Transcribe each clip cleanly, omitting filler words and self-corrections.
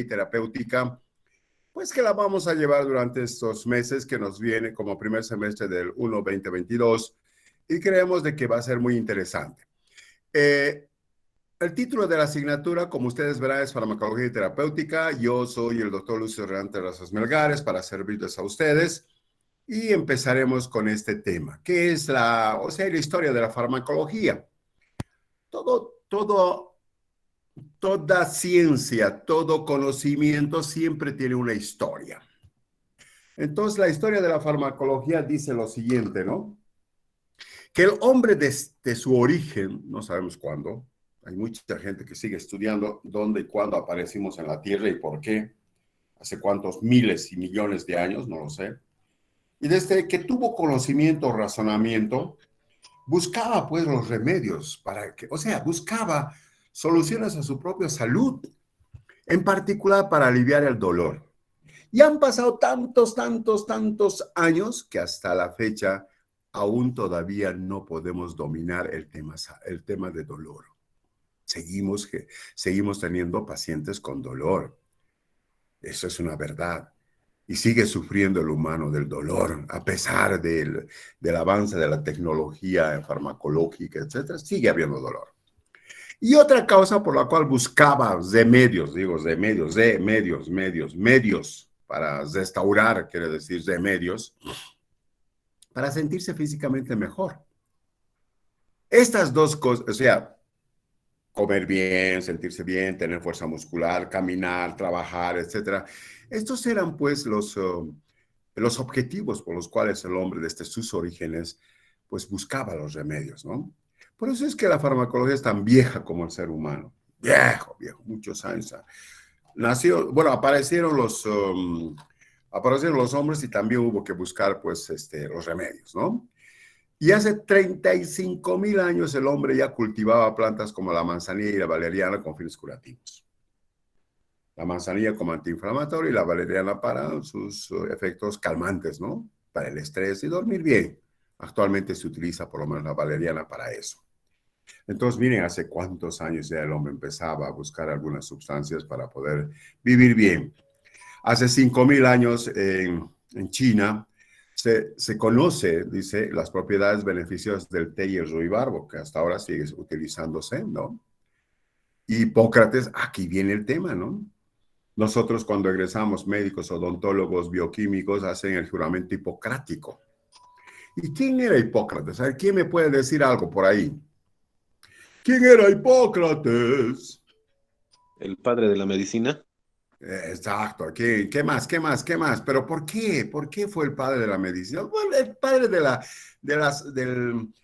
terapéutica, pues que la vamos a llevar durante estos meses que nos viene como primer semestre del 2022 y creemos de que va a ser muy interesante. El título de la asignatura, como ustedes verán, es Farmacología y Terapéutica. Yo soy el doctor Lucio Hernández Razas Melgares para servirles a ustedes y empezaremos con este tema, que es la historia de la farmacología. Toda ciencia, todo conocimiento siempre tiene una historia. Entonces, la historia de la farmacología dice lo siguiente, ¿no? Que el hombre desde su origen, no sabemos cuándo, hay mucha gente que sigue estudiando dónde y cuándo aparecimos en la Tierra y por qué, hace cuántos miles y millones de años, no lo sé. Y desde que tuvo conocimiento, razonamiento, buscaba pues los remedios para que, buscaba soluciones a su propia salud, en particular para aliviar el dolor. Y han pasado tantos años que hasta la fecha aún todavía no podemos dominar el tema de dolor. Seguimos teniendo pacientes con dolor. Eso es una verdad. Y sigue sufriendo el humano del dolor, a pesar del avance de la tecnología farmacológica, etcétera, sigue habiendo dolor. Y otra causa por la cual buscaba medios para restaurar, quiere decir remedios, para sentirse físicamente mejor. Estas dos cosas, comer bien, sentirse bien, tener fuerza muscular, caminar, trabajar, etcétera. Estos eran pues los objetivos por los cuales el hombre desde sus orígenes pues buscaba los remedios, ¿no? Por eso es que la farmacología es tan vieja como el ser humano. Viejo, muchos años. Aparecieron los hombres y también hubo que buscar pues los remedios, ¿no? Y hace 35,000 años el hombre ya cultivaba plantas como la manzanilla y la valeriana con fines curativos. La manzanilla como antiinflamatorio y la valeriana para sus efectos calmantes, ¿no? Para el estrés y dormir bien. Actualmente se utiliza por lo menos la valeriana para eso. Entonces, miren, hace cuántos años ya el hombre empezaba a buscar algunas sustancias para poder vivir bien. Hace 5,000 años en China se conoce, dice, las propiedades beneficiosas del té y el ruibarbo, que hasta ahora sigue utilizándose, ¿no? Hipócrates, aquí viene el tema, ¿no? Nosotros cuando egresamos, médicos, odontólogos, bioquímicos, hacen el juramento hipocrático. ¿Y quién era Hipócrates? A ver, ¿quién me puede decir algo por ahí? ¿Quién era Hipócrates? El padre de la medicina. Exacto. ¿Qué más? ¿Pero por qué? ¿Por qué fue el padre de la medicina? Bueno, el padre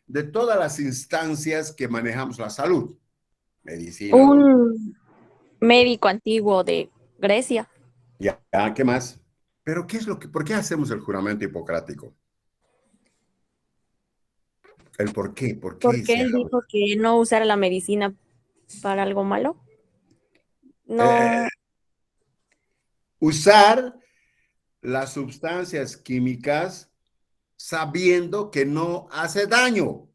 de todas las instancias que manejamos la salud. Medicina. Un médico antiguo de Grecia. Ya, ¿qué más? Pero ¿por qué hacemos el juramento hipocrático? ¿El por qué? ¿Por qué? Porque él dijo que no usara la medicina para algo malo. No. Usar las sustancias químicas sabiendo que no hace daño.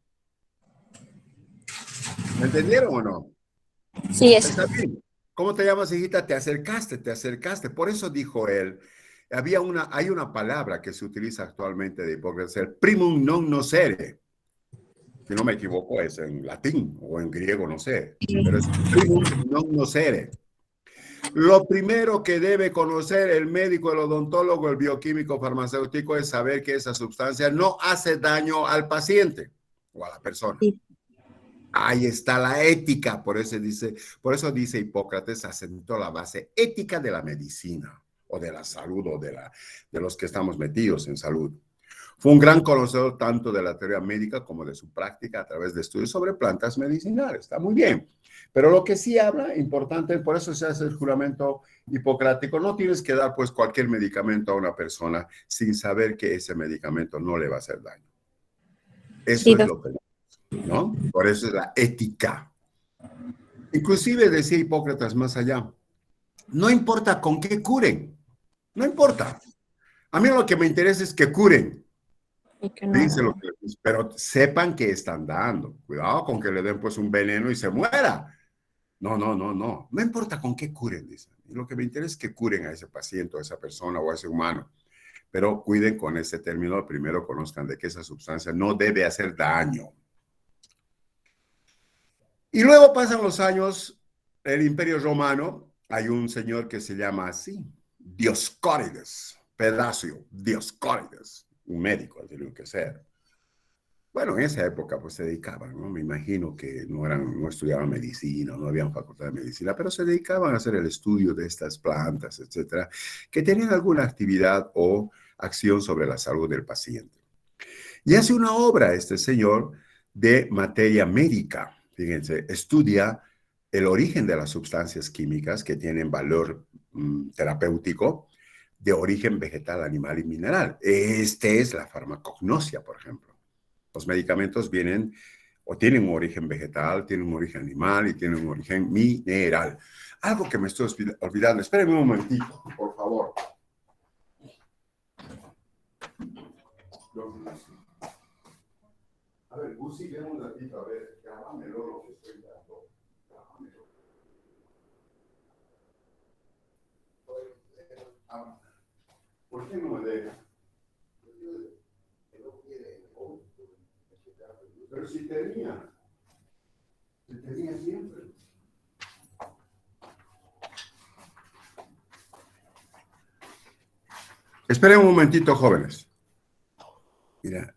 ¿Me entendieron o no? Sí, Está bien. ¿Cómo te llamas, hijita? Te acercaste. Por eso dijo él, hay una palabra que se utiliza actualmente de Hipócrates, el primum non nocere. Si no me equivoco, es en latín o en griego, no sé. Pero es primum non nocere. Lo primero que debe conocer el médico, el odontólogo, el bioquímico, farmacéutico es saber que esa sustancia no hace daño al paciente o a la persona. Sí. Ahí está la ética, por eso dice Hipócrates, asentó la base ética de la medicina o de la salud o de los que estamos metidos en salud. Fue un gran conocedor tanto de la teoría médica como de su práctica a través de estudios sobre plantas medicinales. Está muy bien. Pero lo que sí habla, importante, por eso se hace el juramento hipocrático, no tienes que dar pues cualquier medicamento a una persona sin saber que ese medicamento no le va a hacer daño. Eso es lo que... ¿no? Por eso es la ética. Inclusive decía Hipócrates más allá, no importa con qué curen, no importa. A mí lo que me interesa es que curen. Dice lo que, pero sepan que están dando. Cuidado con que le den pues un veneno y se muera. No, no, no, no. No importa con qué curen, dicen. Lo que me interesa es que curen a ese paciente, o a esa persona o a ese humano. Pero cuiden con ese término. Primero conozcan de que esa sustancia no debe hacer daño. Y luego pasan los años, el Imperio Romano, hay un señor que se llama así, Dioscórides, Pedacio, Dioscórides, un médico, tiene que ser. Bueno, en esa época pues se dedicaban, ¿no? Me imagino que no estudiaban medicina, no habían facultad de medicina, pero se dedicaban a hacer el estudio de estas plantas, etcétera, que tenían alguna actividad o acción sobre la salud del paciente. Y hace una obra este señor de materia médica. Fíjense, estudia el origen de las sustancias químicas que tienen valor terapéutico de origen vegetal, animal y mineral. Este es la farmacognosia, por ejemplo. Los medicamentos vienen o tienen un origen vegetal, tienen un origen animal y tienen un origen mineral. Algo que me estoy olvidando. Espérenme un momentito, por favor. A ver, Gusi, ven un ratito, a ver, grábamelo lo que estoy dando. Grábamelo. ¿Por qué no me deja? Pero si tenía siempre. Esperen un momentito, jóvenes. Mira.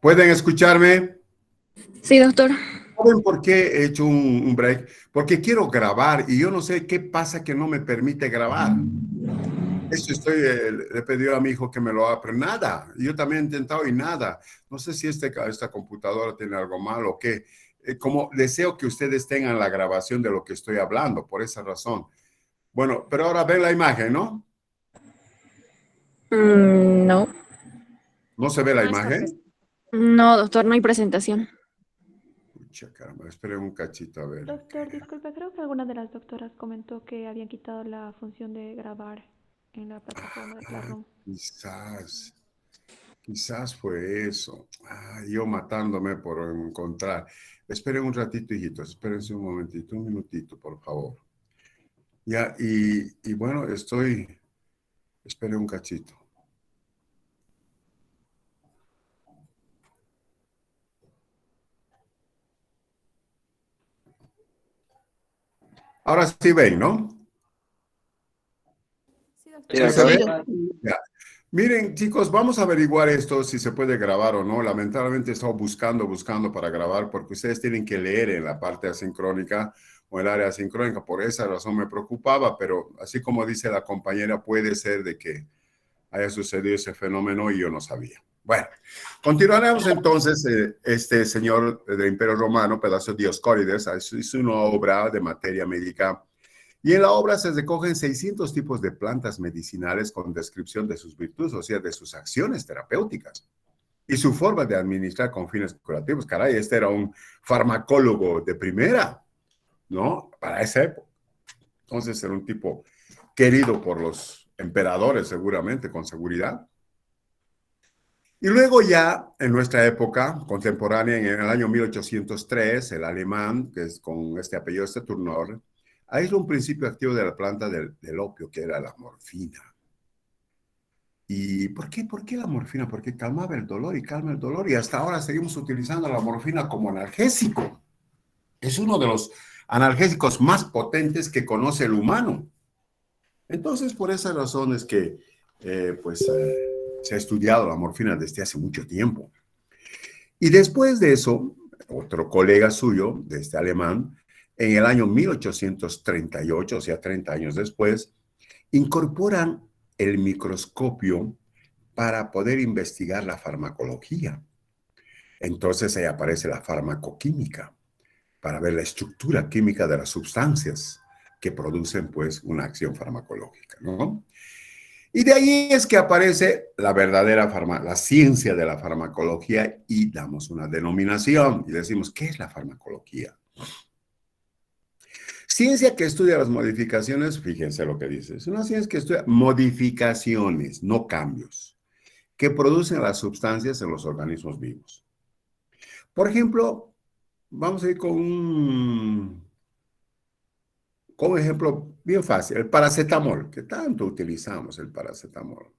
¿Pueden escucharme? Sí, doctor. ¿Saben por qué he hecho un break? Porque quiero grabar y yo no sé qué pasa que no me permite grabar. Eso estoy, le he pedido a mi hijo que me lo haga, pero nada. Yo también he intentado y nada. No sé si esta computadora tiene algo mal o qué. Como deseo que ustedes tengan la grabación de lo que estoy hablando, por esa razón. Bueno, pero ahora ven la imagen, ¿no? No, ¿No se ve la No está imagen? presente. no, doctor, no hay presentación. Pucha, caramba, esperen un cachito a ver. Doctor, disculpe, creo que alguna de las doctoras comentó que habían quitado la función de grabar en la plataforma de Classroom. Quizás fue eso. Yo matándome por encontrar. Esperen un ratito, hijitos. Espérense un momentito, un minutito, por favor. Ya, y bueno, esperen un cachito. Ahora sí ven, ¿no? Sí, Sí, doctor. ¿Sí se ve? doctor. Ya. Miren, chicos, vamos a averiguar esto, si se puede grabar o no. Lamentablemente he estado buscando para grabar porque ustedes tienen que leer en la parte asincrónica o el área asincrónica. Por esa razón me preocupaba, pero así como dice la compañera, puede ser de que haya sucedido ese fenómeno y yo no sabía. Bueno, continuaremos entonces. Este señor del Imperio Romano, Pedacio Dioscórides, hizo una obra de materia médica. Y en la obra se recogen 600 tipos de plantas medicinales con descripción de sus virtudes, o sea, de sus acciones terapéuticas y su forma de administrar con fines curativos. Caray, este era un farmacólogo de primera, ¿no? Para esa época. Entonces era un tipo querido por los emperadores, seguramente, con seguridad. Y luego ya, en nuestra época contemporánea, en el año 1803, el alemán, que es con este apellido Tourneur, aisló un principio activo de la planta del opio, que era la morfina. ¿Y por qué? ¿Por qué la morfina? Porque calmaba el dolor y calma el dolor. Y hasta ahora seguimos utilizando la morfina como analgésico. Es uno de los analgésicos más potentes que conoce el humano. Entonces, por esa razón es que, se ha estudiado la morfina desde hace mucho tiempo. Y después de eso, otro colega suyo, de este alemán, en el año 1838, o sea, 30 años después, incorporan el microscopio para poder investigar la farmacología. Entonces ahí aparece la farmacoquímica, para ver la estructura química de las sustancias que producen, pues, una acción farmacológica, ¿no? Y de ahí es que aparece la verdadera la ciencia de la farmacología y damos una denominación y decimos, ¿qué es la farmacología? Ciencia que estudia las modificaciones, fíjense lo que dice, es una ciencia que estudia modificaciones, no cambios, que producen las sustancias en los organismos vivos. Por ejemplo, vamos a ir con un ejemplo bien fácil, el paracetamol, que tanto utilizamos el paracetamol.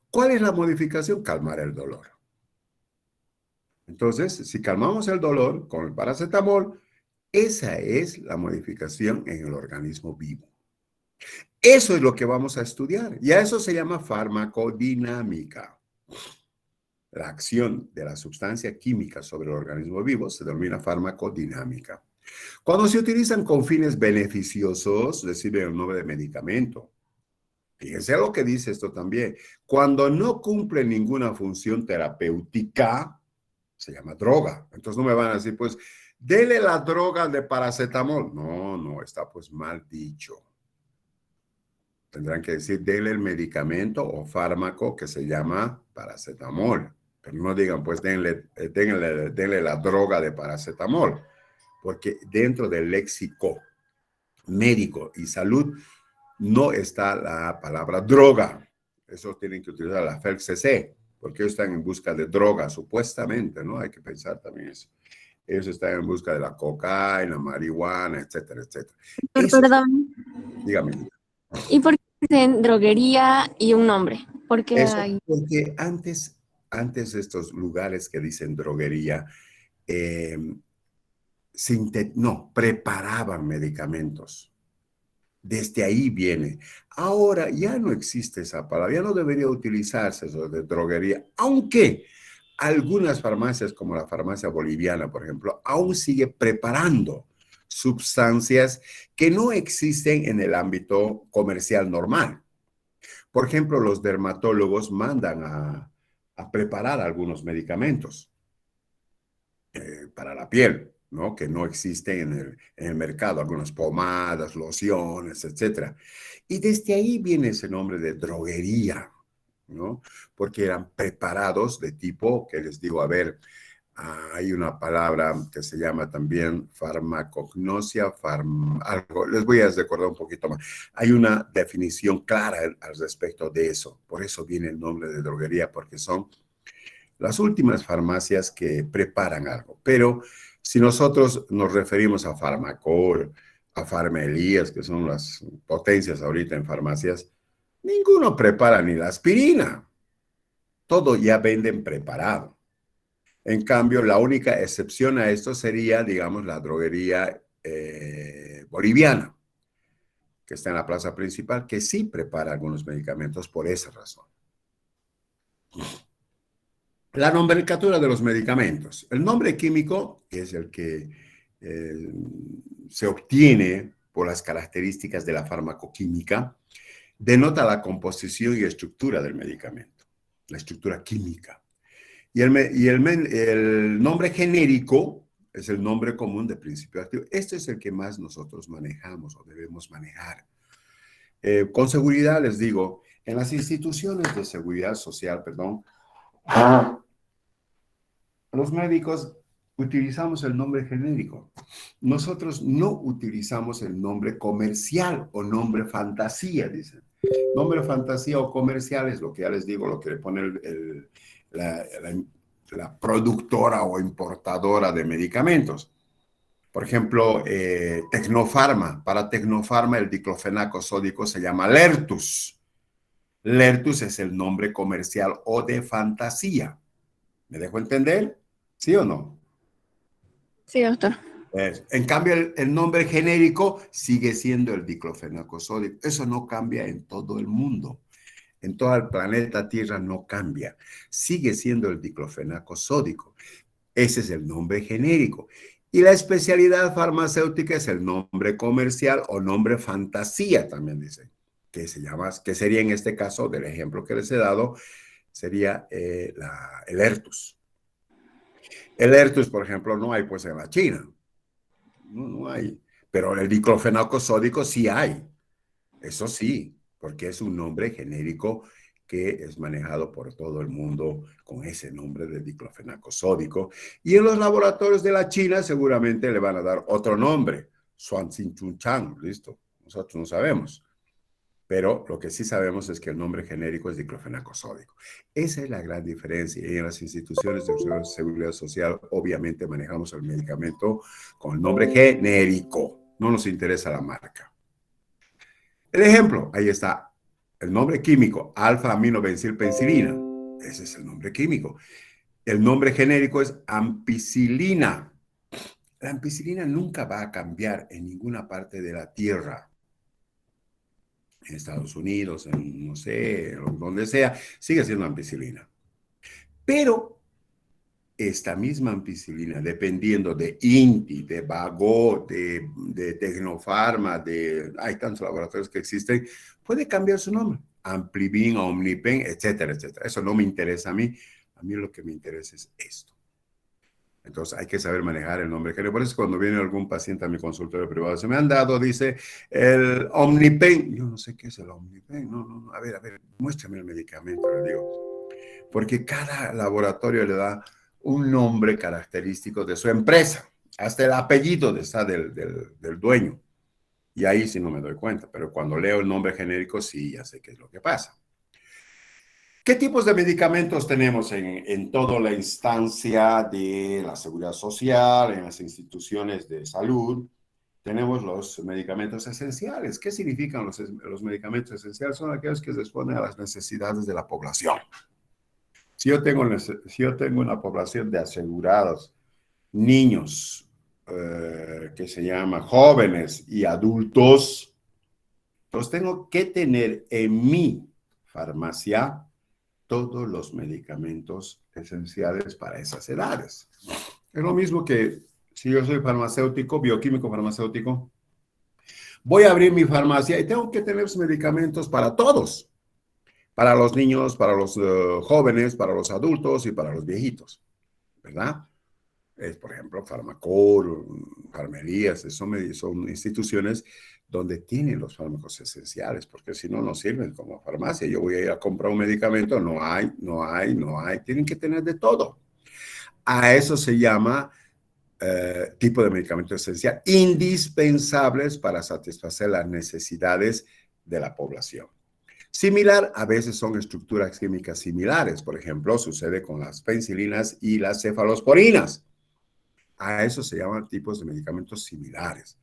¿Cuál es la modificación? Calmar el dolor. Entonces, si calmamos el dolor con el paracetamol, esa es la modificación en el organismo vivo. Eso es lo que vamos a estudiar y a eso se llama farmacodinámica. La acción de la sustancia química sobre el organismo vivo se denomina farmacodinámica. Cuando se utilizan con fines beneficiosos, reciben el nombre de medicamento. Fíjense lo que dice esto también. Cuando no cumple ninguna función terapéutica, se llama droga. Entonces no me van a decir, pues, dele la droga de paracetamol. No, está pues mal dicho. Tendrán que decir, dele el medicamento o fármaco que se llama paracetamol. Pero no digan, pues, denle la droga de paracetamol. Porque dentro del léxico médico y salud no está la palabra droga. Eso tienen que utilizar la FELCC, porque ellos están en busca de droga, supuestamente, ¿no? Hay que pensar también eso. Ellos están en busca de la cocaína, marihuana, etcétera, etcétera. Eso, Perdón. dígame. ¿Y por qué dicen droguería y un nombre? Porque Eso, hay... porque antes de estos lugares que dicen droguería, preparaban medicamentos. Desde ahí viene. Ahora ya no existe esa palabra, ya no debería utilizarse eso de droguería, aunque algunas farmacias, como la farmacia boliviana, por ejemplo, aún sigue preparando sustancias que no existen en el ámbito comercial normal. Por ejemplo, los dermatólogos mandan a preparar algunos medicamentos para la piel, ¿no? Que no existen en el mercado, algunas pomadas, lociones, etcétera. Y desde ahí viene ese nombre de droguería, ¿no? Porque eran preparados de tipo, que les digo, a ver, hay una palabra que se llama también farmacognosia, algo, les voy a recordar un poquito más. Hay una definición clara al respecto de eso. Por eso viene el nombre de droguería, porque son las últimas farmacias que preparan algo. Pero si nosotros nos referimos a Farmacor, a Farmelías, que son las potencias ahorita en farmacias, ninguno prepara ni la aspirina. Todo ya venden preparado. En cambio, la única excepción a esto sería, digamos, la droguería boliviana, que está en la plaza principal, que sí prepara algunos medicamentos por esa razón. La nomenclatura de los medicamentos. El nombre químico, que es el que se obtiene por las características de la farmacoquímica, denota la composición y estructura del medicamento, la estructura química. Y el nombre genérico es el nombre común de principio activo. Este es el que más nosotros manejamos o debemos manejar. Con seguridad les digo, en las instituciones de seguridad social, los médicos utilizamos el nombre genérico. Nosotros no utilizamos el nombre comercial o nombre fantasía, dicen. Nombre fantasía o comercial es lo que ya les digo, lo que le pone la productora o importadora de medicamentos. Por ejemplo, Tecnofarma. Para Tecnofarma el diclofenaco sódico se llama Lertus. Lertus es el nombre comercial o de fantasía. ¿Me dejo entender? ¿Sí o no? Sí, doctor. En cambio, el nombre genérico sigue siendo el diclofenaco sódico. Eso no cambia en todo el mundo. En todo el planeta Tierra no cambia. Sigue siendo el diclofenaco sódico. Ese es el nombre genérico. Y la especialidad farmacéutica es el nombre comercial o nombre fantasía, también dicen, que sería en este caso, del ejemplo que les he dado, sería el Ertus. El Ertus, por ejemplo, no hay pues en la China. No hay. Pero el diclofenaco sódico sí hay. Eso sí, porque es un nombre genérico que es manejado por todo el mundo con ese nombre de diclofenaco sódico. Y en los laboratorios de la China seguramente le van a dar otro nombre, Xuanxinchunchan, listo. Nosotros no sabemos. Pero lo que sí sabemos es que el nombre genérico es diclofenaco sódico. Esa es la gran diferencia. Y en las instituciones de seguridad social, obviamente manejamos el medicamento con el nombre genérico. No nos interesa la marca. El ejemplo, ahí está. El nombre químico, alfa-aminobensilpenicilina. Ese es el nombre químico. El nombre genérico es ampicilina. La ampicilina nunca va a cambiar en ninguna parte de la Tierra. En Estados Unidos, en no sé, donde sea, sigue siendo ampicilina. Pero esta misma ampicilina, dependiendo de INTI, de Vago, de Tecnofarma, hay tantos laboratorios que existen, puede cambiar su nombre. Amplivin, Omnipen, etcétera, etcétera. Eso no me interesa a mí. A mí lo que me interesa es esto. Entonces hay que saber manejar el nombre genérico. Por eso cuando viene algún paciente a mi consultorio privado, se me han dado, dice, el Omnipen. Yo no sé qué es el Omnipen. No. A ver, muéstrame el medicamento, le digo. Porque cada laboratorio le da un nombre característico de su empresa. Hasta el apellido del dueño. Y ahí sí no me doy cuenta. Pero cuando leo el nombre genérico, sí, ya sé qué es lo que pasa. ¿Qué tipos de medicamentos tenemos en toda la instancia de la seguridad social, en las instituciones de salud? Tenemos los medicamentos esenciales. ¿Qué significan los medicamentos esenciales? Son aquellos que responden a las necesidades de la población. Si yo tengo una población de asegurados, niños, que se llama jóvenes y adultos, entonces tengo que tener en mi farmacia todos los medicamentos esenciales para esas edades. Es lo mismo que si yo soy farmacéutico, bioquímico farmacéutico, voy a abrir mi farmacia y tengo que tener medicamentos para todos. para los niños, para los jóvenes, para los adultos y para los viejitos, ¿verdad? Por ejemplo, Farmacor, Farmerías, son instituciones donde tienen los fármacos esenciales, porque si no, no sirven como farmacia. Yo voy a ir a comprar un medicamento, no hay, tienen que tener de todo. A eso se llama tipo de medicamento esencial, indispensables para satisfacer las necesidades de la población. Similar, a veces son estructuras químicas similares. Por ejemplo, sucede con las penicilinas y las cefalosporinas. A eso se llaman tipos de medicamentos similares.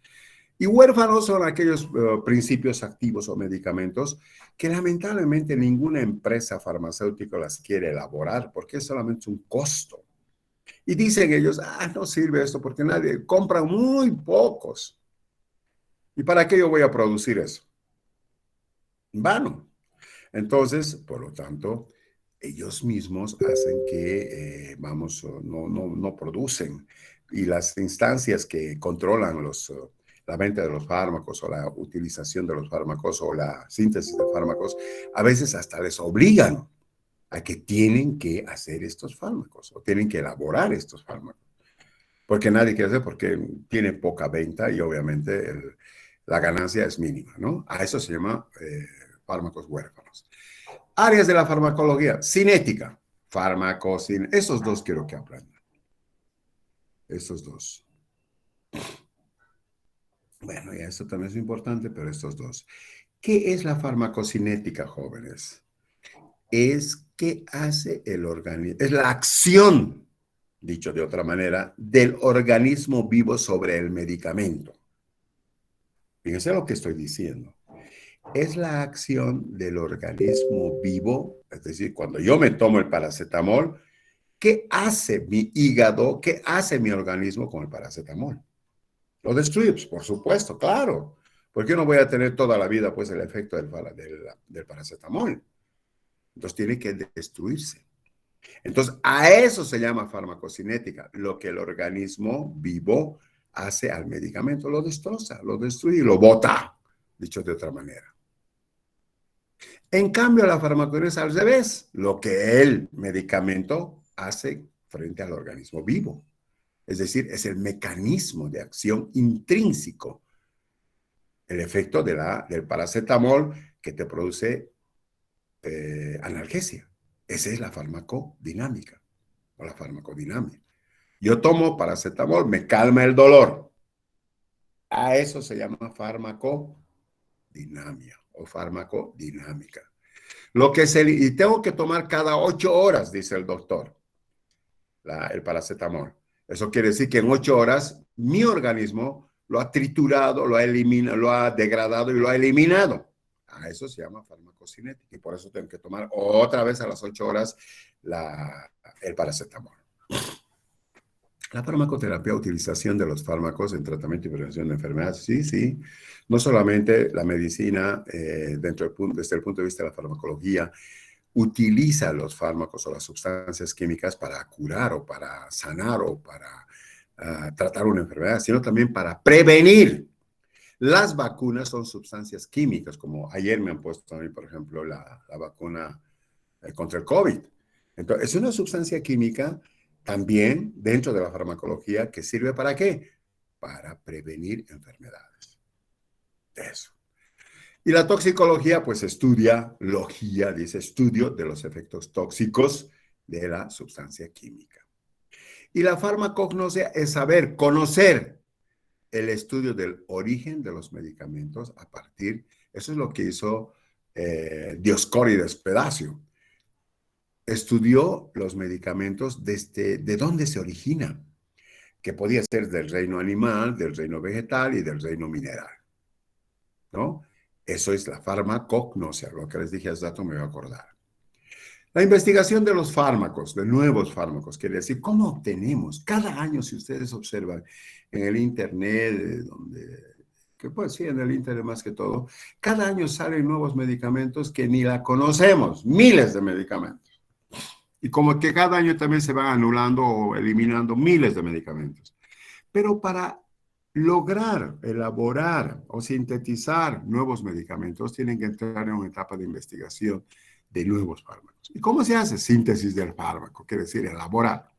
Y huérfanos son aquellos principios activos o medicamentos que lamentablemente ninguna empresa farmacéutica las quiere elaborar porque es solamente un costo. Y dicen ellos, no sirve esto porque nadie compra muy pocos. ¿Y para qué yo voy a producir eso? Vano. Entonces, por lo tanto, ellos mismos hacen que, no producen. Y las instancias que controlan la venta de los fármacos o la utilización de los fármacos o la síntesis de fármacos, a veces hasta les obligan a que tienen que hacer estos fármacos o tienen que elaborar estos fármacos. Porque nadie quiere hacer porque tiene poca venta y obviamente la ganancia es mínima, ¿no? A eso se llama fármacos huérfanos. Áreas de la farmacología, cinética, esos dos quiero que aprendan. Estos dos. Bueno, ya esto también es importante, pero estos dos. ¿Qué es la farmacocinética, jóvenes? Es qué hace el organismo, es la acción, dicho de otra manera, del organismo vivo sobre el medicamento. Fíjense lo que estoy diciendo. Es la acción del organismo vivo, es decir, cuando yo me tomo el paracetamol, ¿qué hace mi hígado? ¿Qué hace mi organismo con el paracetamol? Lo destruye, pues, por supuesto, claro. Porque yo no voy a tener toda la vida pues el efecto del paracetamol. Entonces tiene que destruirse. Entonces a eso se llama farmacocinética, lo que el organismo vivo hace al medicamento, lo destroza, lo destruye, lo bota, dicho de otra manera. En cambio, la farmacología es al revés, lo que el medicamento hace frente al organismo vivo. Es decir, es el mecanismo de acción intrínseco, el efecto del paracetamol que te produce analgesia. Esa es la farmacodinámica o la farmacodinamia. Yo tomo paracetamol, me calma el dolor. A eso se llama farmacodinamia o farmacodinámica. Y tengo que tomar cada 8 horas, dice el doctor, el paracetamol. Eso quiere decir que en 8 horas mi organismo lo ha triturado, lo ha degradado y lo ha eliminado. A eso se llama farmacocinética y por eso tengo que tomar otra vez a las 8 horas el paracetamol. La farmacoterapia, utilización de los fármacos en tratamiento y prevención de enfermedades, sí. No solamente la medicina, desde el punto de vista de la farmacología, utiliza los fármacos o las sustancias químicas para curar o para sanar o para tratar una enfermedad, sino también para prevenir. Las vacunas son sustancias químicas, como ayer me han puesto a mí, por ejemplo, la vacuna contra el COVID. Entonces, es una sustancia química también dentro de la farmacología que sirve ¿para qué? Para prevenir enfermedades. Eso. Y la toxicología, pues estudio de los efectos tóxicos de la sustancia química. Y la farmacognosia es conocer el estudio del origen de los medicamentos eso es lo que hizo Dioscórides Pedacio. Estudió los medicamentos de dónde se originan, que podía ser del reino animal, del reino vegetal y del reino mineral, ¿no? Eso es la farmacognosia, lo que les dije hace rato me voy a acordar. La investigación de los fármacos, de nuevos fármacos, quiere decir, ¿cómo obtenemos? Cada año, si ustedes observan en el internet, en el internet más que todo, cada año salen nuevos medicamentos que ni la conocemos, miles de medicamentos. Y como que cada año también se van anulando o eliminando miles de medicamentos. Pero para lograr elaborar o sintetizar nuevos medicamentos, tienen que entrar en una etapa de investigación de nuevos fármacos. ¿Y cómo se hace? Síntesis del fármaco, quiere decir elaborar.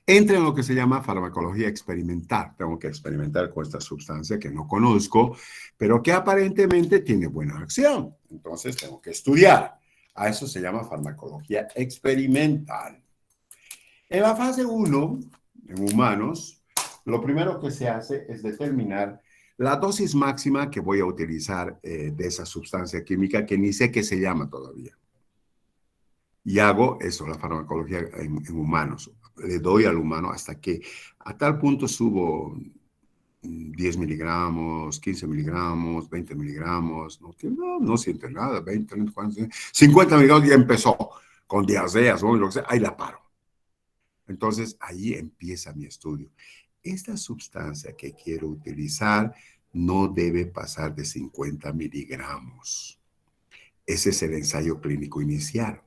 Entra en lo que se llama farmacología experimental. Tengo que experimentar con esta sustancia que no conozco, pero que aparentemente tiene buena acción. Entonces tengo que estudiar. A eso se llama farmacología experimental. En la fase 1, en humanos, lo primero que se hace es determinar la dosis máxima que voy a utilizar de esa sustancia química que ni sé qué se llama todavía. Y hago eso, la farmacología en humanos. Le doy al humano hasta que a tal punto subo 10 miligramos, 15 miligramos, 20 miligramos, no siente nada, 20, 30, 40, 50 miligramos ya empezó con diarreas, ¿no? Lo que sea, ahí la paro. Entonces, ahí empieza mi estudio. Esta sustancia que quiero utilizar no debe pasar de 50 miligramos. Ese es el ensayo clínico inicial.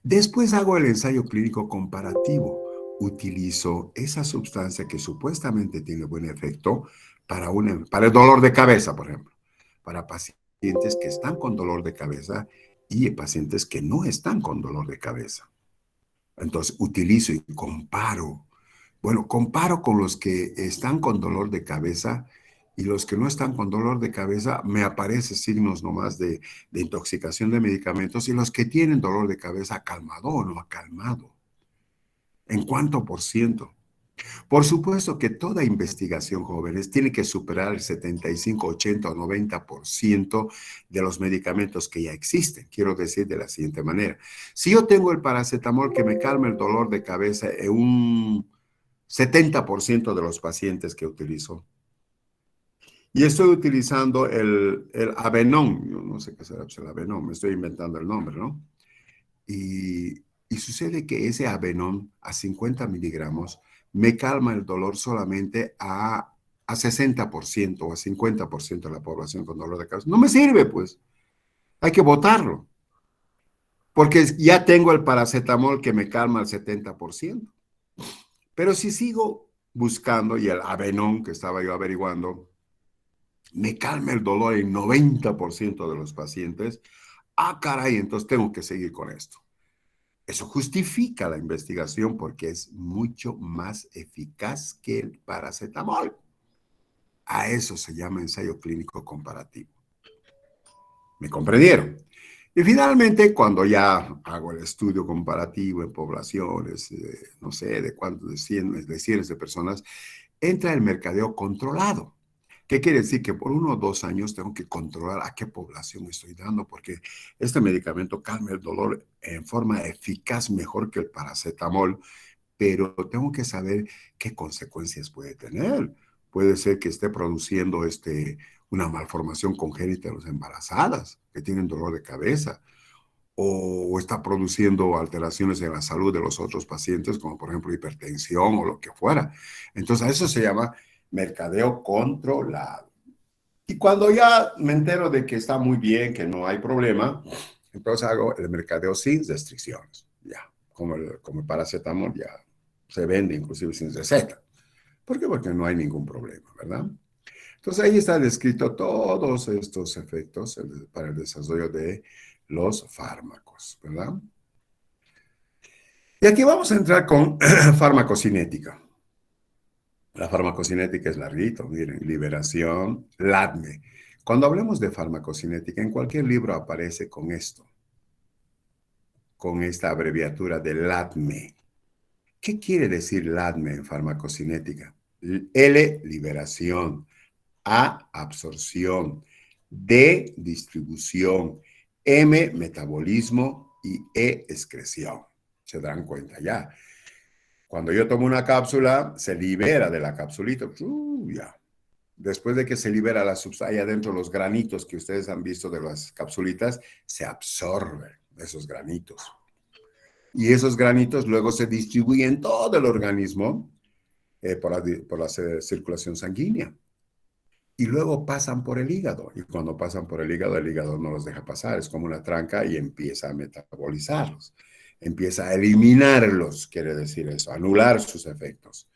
Después hago el ensayo clínico comparativo. Utilizo esa sustancia que supuestamente tiene buen efecto para el dolor de cabeza, por ejemplo, para pacientes que están con dolor de cabeza y pacientes que no están con dolor de cabeza. Entonces, utilizo y comparo. Bueno, comparo con los que están con dolor de cabeza y los que no están con dolor de cabeza, me aparecen signos nomás de intoxicación de medicamentos, y los que tienen dolor de cabeza, ¿ha calmado o no ha calmado? ¿En cuánto por ciento? Por supuesto que toda investigación, jóvenes, tiene que superar el 75, 80 o 90% de los medicamentos que ya existen. Quiero decir de la siguiente manera. Si yo tengo el paracetamol que me calma el dolor de cabeza en un 70% de los pacientes que utilizo, y estoy utilizando el Avenon, yo no sé qué será el Avenon, me estoy inventando el nombre, ¿no? Y sucede que ese Avenon a 50 miligramos me calma el dolor solamente a 60% o a 50% de la población con dolor de cabeza. No me sirve, pues. Hay que botarlo. Porque ya tengo el paracetamol que me calma al 70%. Pero si sigo buscando, y el Avenon que estaba yo averiguando, me calma el dolor en 90% de los pacientes, caray, entonces tengo que seguir con esto. Eso justifica la investigación porque es mucho más eficaz que el paracetamol. A eso se llama ensayo clínico comparativo. ¿Me comprendieron? Y finalmente, cuando ya hago el estudio comparativo en poblaciones, no sé de cuántos, de cientos de personas, entra el mercadeo controlado. ¿Qué quiere decir? Que por 1 o 2 años tengo que controlar a qué población estoy dando, porque este medicamento calma el dolor en forma eficaz, mejor que el paracetamol, pero tengo que saber qué consecuencias puede tener. Puede ser que esté produciendo una malformación congénita en las embarazadas que tienen dolor de cabeza, o está produciendo alteraciones en la salud de los otros pacientes, como por ejemplo hipertensión o lo que fuera. Entonces, a eso se llama mercadeo controlado. Y cuando ya me entero de que está muy bien, que no hay problema, entonces hago el mercadeo sin restricciones. Ya, como el paracetamol ya se vende inclusive sin receta. ¿Por qué? Porque no hay ningún problema, ¿verdad? Entonces ahí está descrito todos estos efectos para el desarrollo de los fármacos, ¿verdad? Y aquí vamos a entrar con farmacocinética. La farmacocinética es larguito, miren, liberación, LADME. Cuando hablemos de farmacocinética, en cualquier libro aparece con esto, con esta abreviatura de LADME. ¿Qué quiere decir LADME en farmacocinética? L, liberación, A, absorción, D, distribución, M, metabolismo y E, excreción. ¿Se dan cuenta ya? Cuando yo tomo una cápsula, se libera de la capsulita. Ya. Después de que se libera la sustancia adentro, los granitos que ustedes han visto de las capsulitas, se absorben esos granitos. Y esos granitos luego se distribuyen en todo el organismo por la circulación sanguínea. Y luego pasan por el hígado. Y cuando pasan por el hígado no los deja pasar. Es como una tranca y empieza a metabolizarlos. Empieza a eliminarlos, quiere decir eso, anular sus efectos.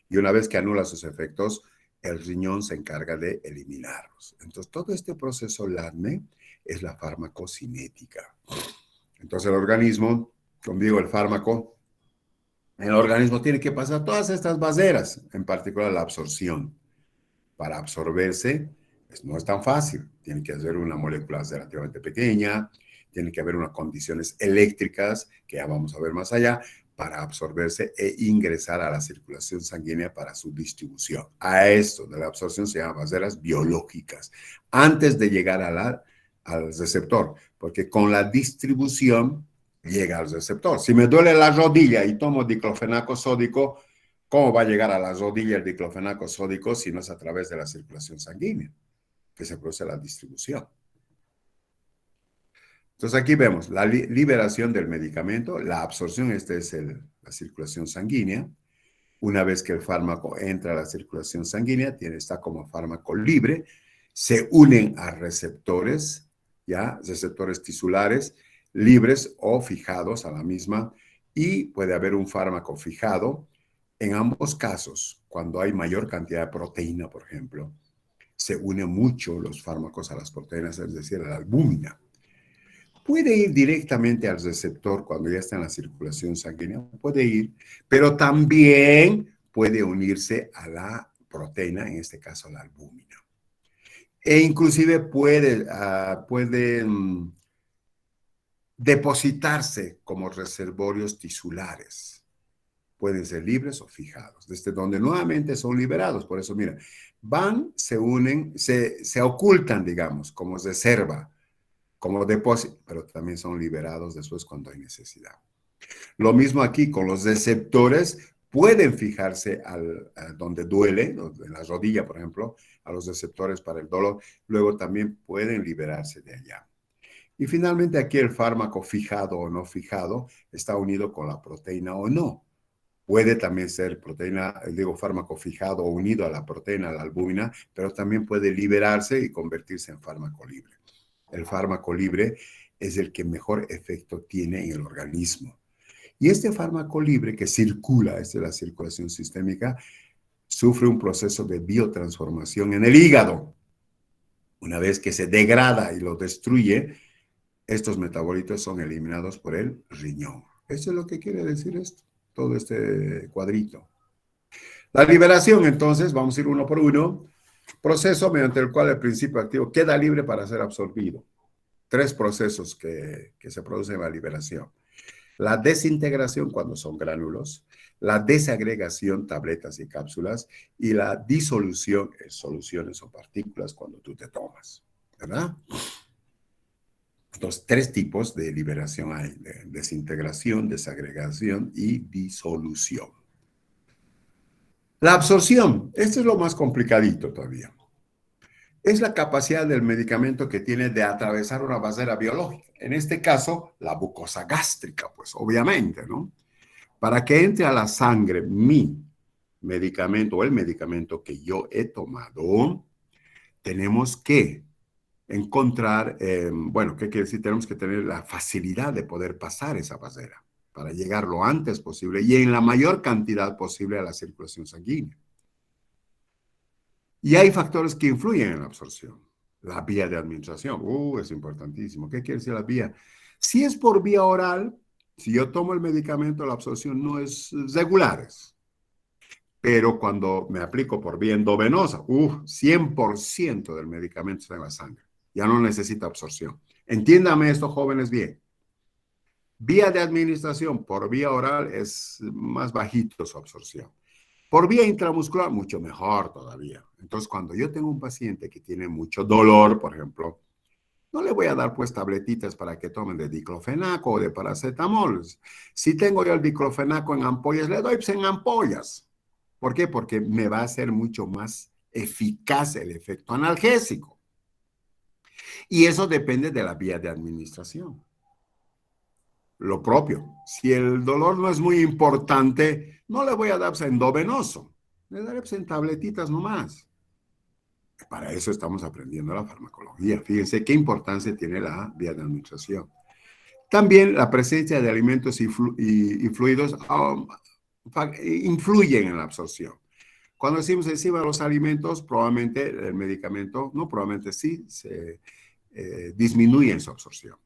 Y una vez que anula sus efectos, el riñón se encarga de eliminarlos. Entonces, todo este proceso LADME es la farmacocinética. Entonces el organismo, como digo, el organismo tiene que pasar todas estas barreras, en particular la absorción. Para absorberse, pues no es tan fácil. Tiene que haber una molécula relativamente pequeña, tiene que haber unas condiciones eléctricas, que ya vamos a ver más allá, para absorberse e ingresar a la circulación sanguínea para su distribución. A esto de la absorción se llama barreras biológicas, antes de llegar al receptor, porque con la distribución llega al receptor. Si me duele la rodilla y tomo diclofenaco sódico, ¿cómo va a llegar a la rodilla el diclofenaco sódico si no es a través de la circulación sanguínea, que se produce la distribución? Entonces aquí vemos la liberación del medicamento, la absorción, esta es la circulación sanguínea. Una vez que el fármaco entra a la circulación sanguínea, está como fármaco libre, se unen a receptores, ¿ya? Receptores tisulares, libres o fijados a la misma, y puede haber un fármaco fijado. En ambos casos, cuando hay mayor cantidad de proteína, por ejemplo, se unen mucho los fármacos a las proteínas, es decir, a la albúmina. Puede ir directamente al receptor cuando ya está en la circulación sanguínea, puede ir, pero también puede unirse a la proteína, en este caso la albúmina. E inclusive puede depositarse como reservorios tisulares. Pueden ser libres o fijados, desde donde nuevamente son liberados. Por eso, mira, se unen, se ocultan, digamos, como reserva, como depósito, pero también son liberados después cuando hay necesidad. Lo mismo aquí con los receptores, pueden fijarse a donde duele, en la rodilla, por ejemplo, a los receptores para el dolor, luego también pueden liberarse de allá. Y finalmente aquí el fármaco fijado o no fijado está unido con la proteína o no. Puede también ser fármaco fijado o unido a la proteína, a la albúmina, pero también puede liberarse y convertirse en fármaco libre. El fármaco libre es el que mejor efecto tiene en el organismo. Y este fármaco libre que circula, esta es la circulación sistémica, sufre un proceso de biotransformación en el hígado. Una vez que se degrada y lo destruye, estos metabolitos son eliminados por el riñón. Eso es lo que quiere decir esto, todo este cuadrito. La liberación, entonces, vamos a ir uno por uno. Proceso mediante el cual el principio activo queda libre para ser absorbido. 3 procesos que se producen en la liberación. La desintegración cuando son gránulos, la desagregación, tabletas y cápsulas, y la disolución, soluciones o partículas cuando tú te tomas, ¿verdad? Entonces, 3 tipos de liberación hay: de desintegración, desagregación y disolución. La absorción, esto es lo más complicadito todavía. Es la capacidad del medicamento que tiene de atravesar una barrera biológica. En este caso, la mucosa gástrica, pues obviamente, ¿no? Para que entre a la sangre mi medicamento o el medicamento que yo he tomado, tenemos que encontrar, ¿qué quiere decir? Tenemos que tener la facilidad de poder pasar esa barrera para llegar lo antes posible y en la mayor cantidad posible a la circulación sanguínea. Y hay factores que influyen en la absorción. La vía de administración, es importantísimo. ¿Qué quiere decir la vía? Si es por vía oral, si yo tomo el medicamento, la absorción no es regular. Pero cuando me aplico por vía endovenosa, 100% del medicamento está en la sangre. Ya no necesita absorción. Entiéndame esto, jóvenes, bien. Vía de administración por vía oral es más bajito su absorción. Por vía intramuscular, mucho mejor todavía. Entonces, cuando yo tengo un paciente que tiene mucho dolor, por ejemplo, no le voy a dar pues tabletitas para que tomen de diclofenaco o de paracetamol. Si tengo yo el diclofenaco en ampollas, le doy pues en ampollas. ¿Por qué? Porque me va a hacer mucho más eficaz el efecto analgésico. Y eso depende de la vía de administración. Lo propio, si el dolor no es muy importante, no le voy a dar endovenoso, le daré en tabletitas nomás. Para eso estamos aprendiendo la farmacología. Fíjense qué importancia tiene la vía de administración. También la presencia de alimentos y fluidos influyen en la absorción. Cuando decimos encima de los alimentos, probablemente el medicamento, no probablemente sí, disminuyen su absorción.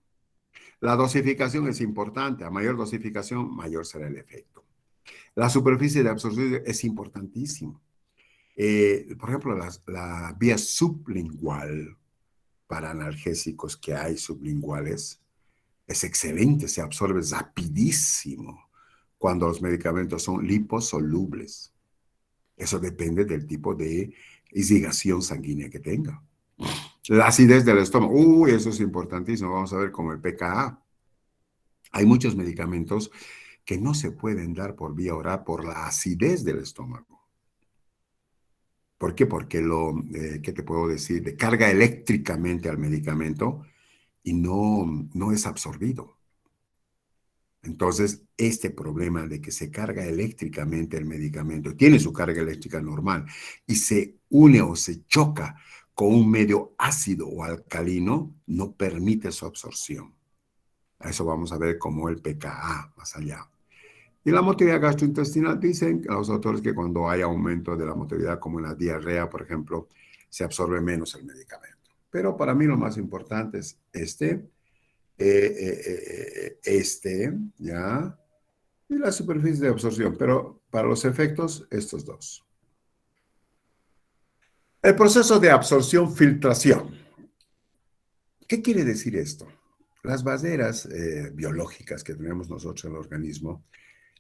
La dosificación es importante. A mayor dosificación, mayor será el efecto. La superficie de absorción es importantísimo. Por ejemplo, la vía sublingual para analgésicos que hay sublinguales es excelente, se absorbe rapidísimo cuando los medicamentos son liposolubles. Eso depende del tipo de irrigación sanguínea que tenga. La acidez del estómago, eso es importantísimo. Vamos a ver como el pKa. Hay muchos medicamentos que no se pueden dar por vía oral por la acidez del estómago. ¿Por qué? Porque ¿qué te puedo decir? Le carga eléctricamente al medicamento y no es absorbido. Entonces, este problema de que se carga eléctricamente el medicamento, tiene su carga eléctrica normal y se une o se choca con un medio ácido o alcalino, no permite su absorción. A eso vamos a ver como el pKa más allá. Y la motilidad gastrointestinal, dicen los autores que cuando hay aumento de la motilidad, como en la diarrea, por ejemplo, se absorbe menos el medicamento. Pero para mí lo más importante es ¿ya? Y la superficie de absorción, pero para los efectos, estos dos. El proceso de absorción-filtración. ¿Qué quiere decir esto? Las barreras biológicas que tenemos nosotros en el organismo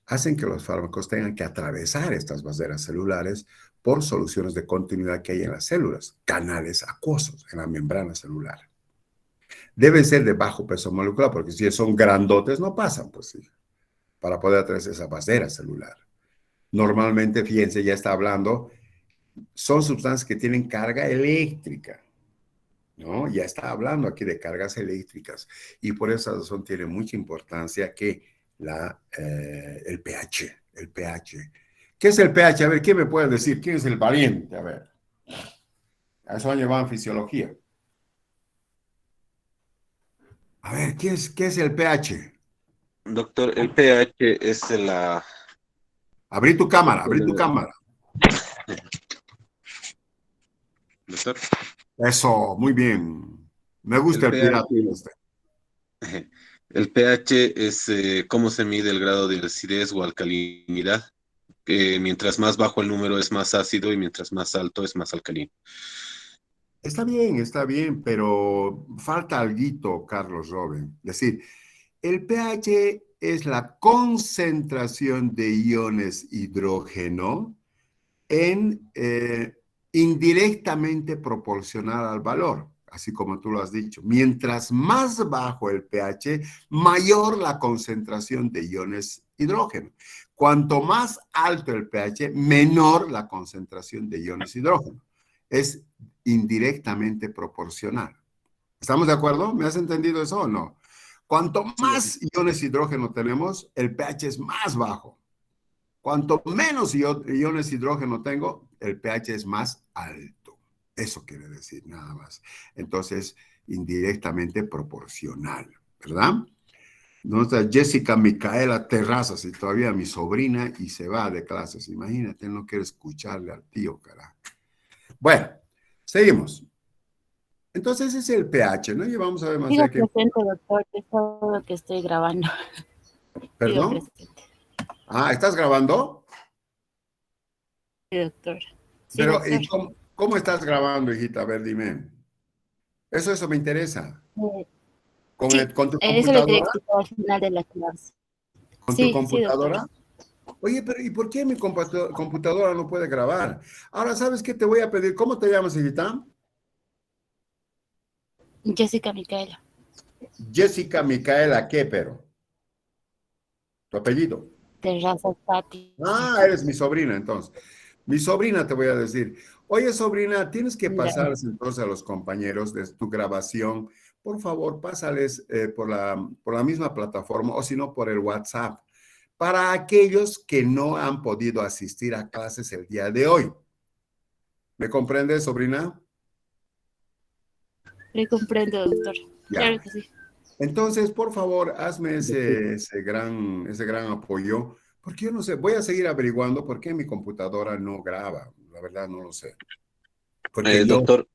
hacen que los fármacos tengan que atravesar estas barreras celulares por soluciones de continuidad que hay en las células, canales acuosos en la membrana celular. Deben ser de bajo peso molecular, porque si son grandotes no pasan, pues sí, para poder atravesar esa barrera celular. Normalmente, fíjense, ya está hablando, son sustancias que tienen carga eléctrica, ¿no? Ya está hablando aquí de cargas eléctricas y por esa razón tiene mucha importancia que el pH, el pH. ¿Qué es el pH? A ver, ¿quién me puede decir? ¿Quién es el valiente? A ver, a eso han llevado en fisiología. A ver, ¿qué es el pH? Doctor, el pH es la... Abrí tu cámara, abrí tu cámara. Doctor, Eso, muy bien. Me gusta el pirata. el pH es cómo se mide el grado de acidez o alcalinidad. Mientras más bajo el número es más ácido y mientras más alto es más alcalino. Está bien, pero falta alguito, Carlos Robin. Es decir, el pH es la concentración de iones hidrógeno indirectamente proporcional al valor, así como tú lo has dicho. Mientras más bajo el pH, mayor la concentración de iones hidrógeno. Cuanto más alto el pH, menor la concentración de iones hidrógeno. Es indirectamente proporcional. ¿Estamos de acuerdo? ¿Me has entendido eso o no? Cuanto más iones hidrógeno tenemos, el pH es más bajo. Cuanto menos iones hidrógeno tengo, el pH es más alto. Eso quiere decir nada más. Entonces, indirectamente proporcional, ¿verdad? Nuestra Jessica Micaela Terrazas, y todavía mi sobrina, y se va de clases. Imagínate, no quiere escucharle al tío, carajo. Bueno, seguimos. Entonces, ese es el pH, ¿no? Y vamos a ver más Sigo que... presente, doctor, es todo lo que estoy grabando. ¿Perdón? Sigo presente. Ah, ¿estás grabando? Sí, doctor. Sí, Pero, doctor. ¿y cómo estás grabando, hijita? A ver, dime. Eso me interesa. ¿Con Sí, con tu eso le quería computadora? explicar al final de la clase. ¿Con tu Sí, computadora? doctor. Oye, pero ¿y por qué mi computadora no puede grabar? Ahora, ¿sabes qué te voy a pedir? ¿Cómo te llamas, hijita? Jessica Micaela. Jessica Micaela, ¿qué, pero? ¿Tu apellido? Terrazas Pati. Ah, eres mi sobrina, entonces. Mi sobrina te voy a decir, oye, sobrina, tienes que Mira. pasarles entonces a los compañeros de tu grabación. Por favor, pásales por la misma plataforma o si no, por el WhatsApp. Para aquellos que no han podido asistir a clases el día de hoy. ¿Me comprendes, sobrina? Le comprendo, doctor. Ya. Claro que sí. Entonces, por favor, hazme ese gran apoyo, porque yo no sé, voy a seguir averiguando por qué mi computadora no graba. La verdad, no lo sé. Porque Doctor,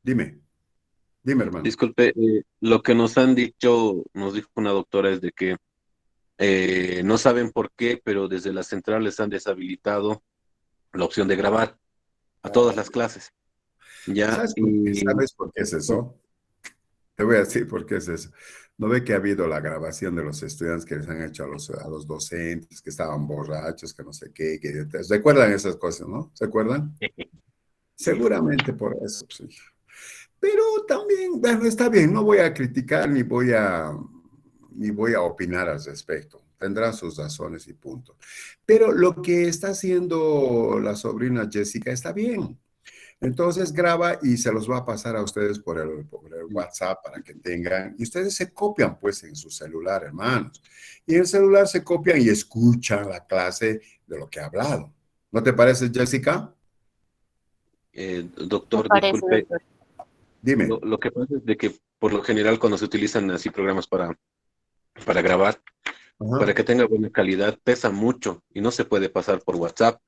dime. Dime, hermano. Disculpe, lo que nos han dicho, nos dijo una doctora, es de que no saben por qué, pero desde las centrales han deshabilitado la opción de grabar a todas las clases. Ya, y ¿Sabes por qué es eso? Te voy a decir por qué es eso. ¿No ve que ha habido la grabación de los estudiantes que les han hecho a los docentes, que estaban borrachos, que no sé qué, que ¿se recuerdan esas cosas, no? ¿Se acuerdan? Seguramente por eso, sí. Pero también, bueno, está bien, no voy a criticar ni voy a opinar al respecto. Tendrán sus razones y punto. Pero lo que está haciendo la sobrina Jessica está bien. Entonces graba y se los va a pasar a ustedes por el WhatsApp para que tengan. Y ustedes se copian pues en su celular, hermanos. Y en el celular se copian y escuchan la clase de lo que ha hablado. ¿No te parece, Jessica? Me doctor, parece, disculpe, doctor. Dime. lo que pasa es de que por lo general cuando se utilizan así programas para grabar, Ajá. para que tenga buena calidad, pesa mucho y no se puede pasar por WhatsApp.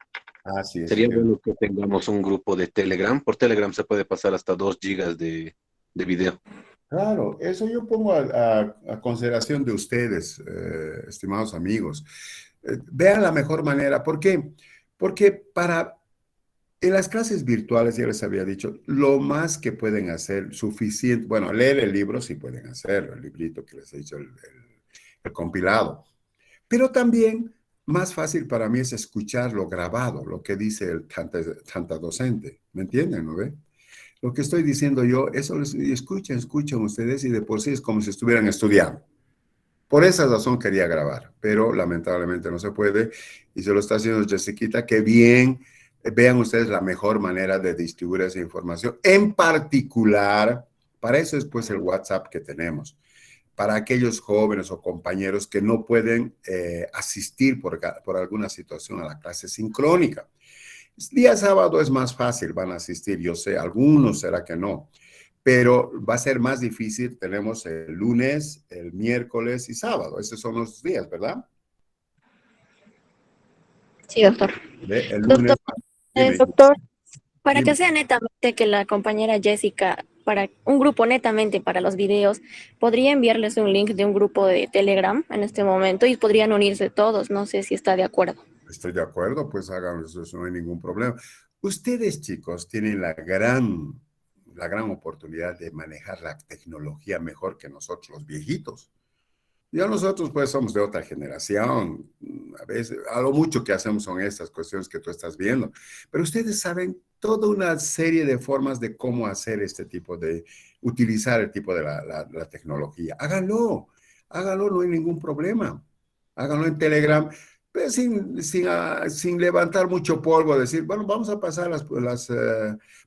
Ah, sí, eso Sería tiene. bueno que tengamos un grupo de Telegram. Por Telegram se puede pasar hasta 2 gigas de video. Claro, eso yo pongo a consideración de ustedes, estimados amigos. Vean la mejor manera. ¿Por qué? Porque en las clases virtuales, ya les había dicho, lo más que pueden hacer, suficiente, bueno, leer el libro sí pueden hacerlo, el librito que les he dicho, el compilado. Pero también más fácil para mí es escuchar lo grabado, lo que dice el tanta docente. ¿Me entienden, no ve? Lo que estoy diciendo yo, eso escuchen ustedes y de por sí es como si estuvieran estudiando. Por esa razón quería grabar, pero lamentablemente no se puede y se lo está haciendo Jessiquita, que bien, vean ustedes la mejor manera de distribuir esa información. En particular, para eso es pues el WhatsApp que tenemos, para aquellos jóvenes o compañeros que no pueden asistir por alguna situación a la clase sincrónica. Día sábado es más fácil, van a asistir, yo sé, algunos será que no, pero va a ser más difícil. Tenemos el lunes, el miércoles y sábado, esos son los días, ¿verdad? Sí, doctor. El lunes, Doctor, dime, doctor, para que dime. sea netamente que la compañera Jessica, para un grupo netamente para los videos, podría enviarles un link de un grupo de Telegram en este momento y podrían unirse todos. No sé si está de acuerdo. Estoy de acuerdo, pues hagan eso, no hay ningún problema. Ustedes, chicos, tienen la gran oportunidad de manejar la tecnología mejor que nosotros, los viejitos. Ya nosotros pues somos de otra generación, a veces, a lo mucho que hacemos son estas cuestiones que tú estás viendo, pero ustedes saben toda una serie de formas de cómo hacer utilizar el tipo de la tecnología. Háganlo, no hay ningún problema. Háganlo en Telegram, pues, sin levantar mucho polvo, decir, bueno, vamos a pasar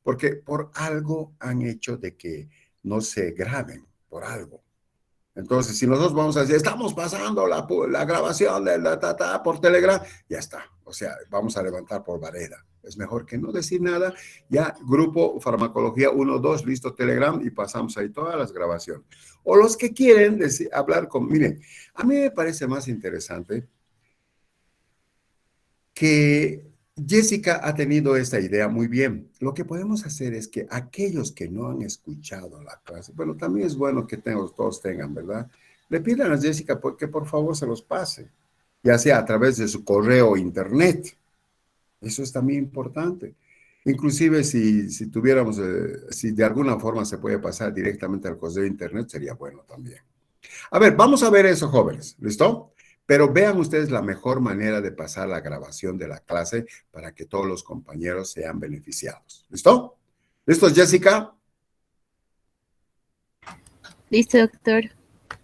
porque por algo han hecho de que no se graben, por algo. Entonces, si nosotros vamos a decir, estamos pasando la grabación de por Telegram, ya está. O sea, vamos a levantar por vareda. Es mejor que no decir nada. Ya, grupo Farmacología 1, 2, listo, Telegram, y pasamos ahí todas las grabaciones. O los que quieren hablar con, miren, a mí me parece más interesante que Jessica ha tenido esta idea muy bien. Lo que podemos hacer es que aquellos que no han escuchado la clase, bueno, también es bueno que todos tengan, ¿verdad? Le pidan a Jessica que por favor se los pase, ya sea a través de su correo o internet. Eso es también importante. Inclusive si tuviéramos, si de alguna forma se puede pasar directamente al correo de internet, sería bueno también. A ver, vamos a ver eso, jóvenes. ¿Listo? Pero vean ustedes la mejor manera de pasar la grabación de la clase para que todos los compañeros sean beneficiados. ¿Listo? ¿Listo, Jessica? Listo, doctor.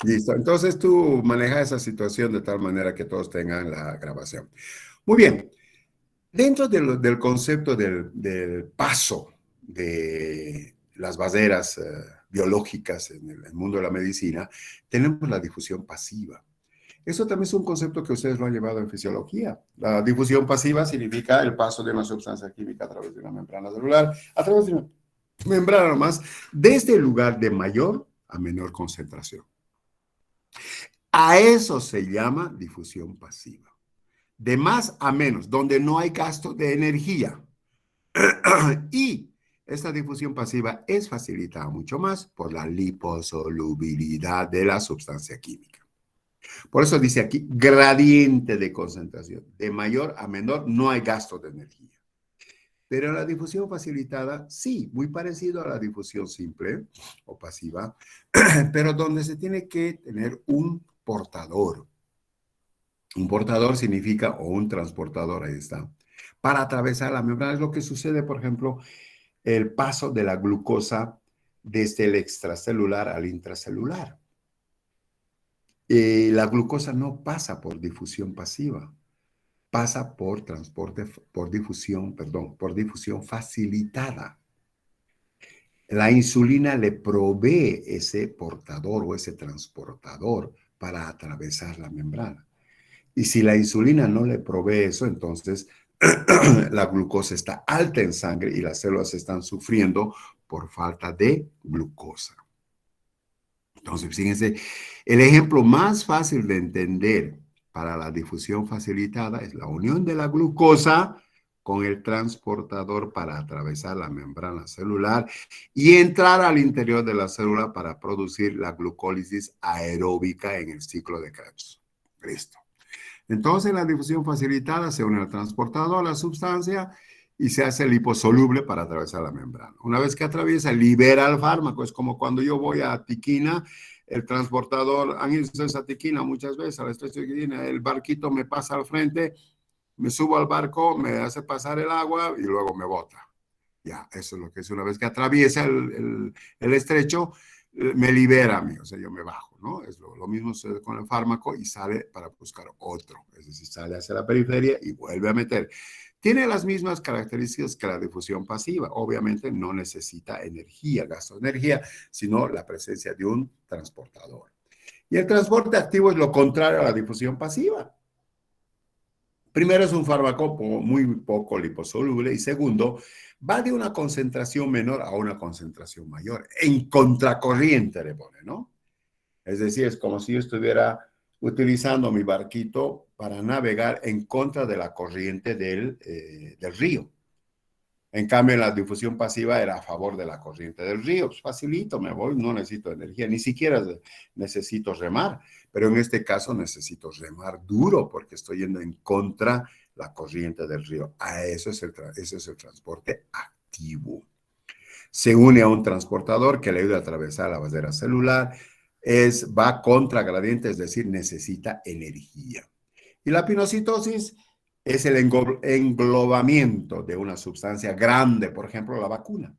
Listo. Entonces tú manejas esa situación de tal manera que todos tengan la grabación. Muy bien. Dentro del concepto del paso de las barreras biológicas en el mundo de la medicina, tenemos la difusión pasiva. Eso también es un concepto que ustedes lo han llevado en fisiología. La difusión pasiva significa el paso de una sustancia química a través de una membrana celular, a través de una membrana nomás, desde el lugar de mayor a menor concentración. A eso se llama difusión pasiva. De más a menos, donde no hay gasto de energía. Y esta difusión pasiva es facilitada mucho más por la liposolubilidad de la sustancia química. Por eso dice aquí, gradiente de concentración. De mayor a menor no hay gasto de energía. Pero la difusión facilitada, sí, muy parecido a la difusión simple o pasiva, pero donde se tiene que tener un portador. Un portador significa, o un transportador, ahí está, para atravesar la membrana. Es lo que sucede, por ejemplo, el paso de la glucosa desde el extracelular al intracelular. La glucosa no pasa por difusión pasiva, pasa por por difusión facilitada. La insulina le provee ese portador o ese transportador para atravesar la membrana. Y si la insulina no le provee eso, entonces la glucosa está alta en sangre y las células están sufriendo por falta de glucosa. Entonces, fíjense, el ejemplo más fácil de entender para la difusión facilitada es la unión de la glucosa con el transportador para atravesar la membrana celular y entrar al interior de la célula para producir la glucólisis aeróbica en el ciclo de Krebs. Listo. Entonces, en la difusión facilitada se une el transportador a la sustancia y se hace liposoluble para atravesar la membrana. Una vez que atraviesa, libera el fármaco. Es como cuando yo voy a Tiquina, el transportador, han ido a Tiquina muchas veces, al estrecho de Tiquina, el barquito me pasa al frente, me subo al barco, me hace pasar el agua y luego me bota. Ya, eso es lo que es. Una vez que atraviesa el estrecho, me libera a mí, o sea, yo me bajo, ¿no? Es lo mismo sucede con el fármaco y sale para buscar otro. Es decir, sale hacia la periferia y vuelve a meter. Tiene las mismas características que la difusión pasiva. Obviamente no necesita energía, gasto de energía, sino la presencia de un transportador. Y el transporte activo es lo contrario a la difusión pasiva. Primero, es un fármaco muy poco liposoluble y segundo, va de una concentración menor a una concentración mayor. En contracorriente le pone, ¿no? Es decir, es como si yo estuviera utilizando mi barquito para navegar en contra de la corriente del río. En cambio, la difusión pasiva era a favor de la corriente del río. Pues facilito, me voy, no necesito energía, ni siquiera necesito remar. Pero en este caso necesito remar duro porque estoy yendo en contra la corriente del río. Eso es el transporte activo. Se une a un transportador que le ayuda a atravesar la barrera celular. Va contra gradiente, es decir, necesita energía. Y la pinocitosis es el englobamiento de una sustancia grande, por ejemplo, la vacuna.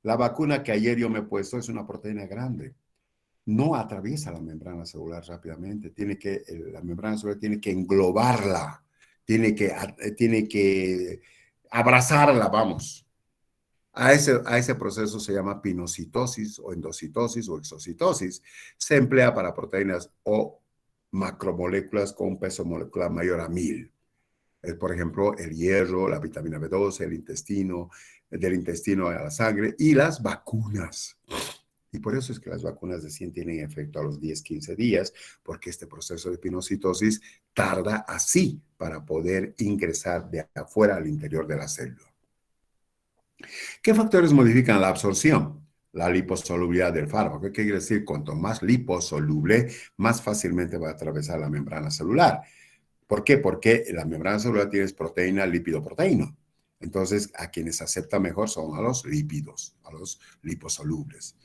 La vacuna que ayer yo me he puesto es una proteína grande. No atraviesa la membrana celular rápidamente. La membrana celular tiene que englobarla, tiene que abrazarla, vamos. A ese proceso se llama pinocitosis o endocitosis o exocitosis. Se emplea para proteínas o macromoléculas con un peso molecular mayor a 1000. Por ejemplo, el hierro, la vitamina B12, el intestino, del intestino a la sangre y las vacunas. Y por eso es que las vacunas recién tienen efecto a los 10, 15 días, porque este proceso de pinocitosis tarda así para poder ingresar de afuera al interior de la célula. ¿Qué factores modifican la absorción? La liposolubilidad del fármaco. ¿Qué quiere decir? Cuanto más liposoluble, más fácilmente va a atravesar la membrana celular. ¿Por qué? Porque la membrana celular tiene proteína, lípido, proteína. Entonces, a quienes acepta mejor son a los lípidos, a los liposolubles.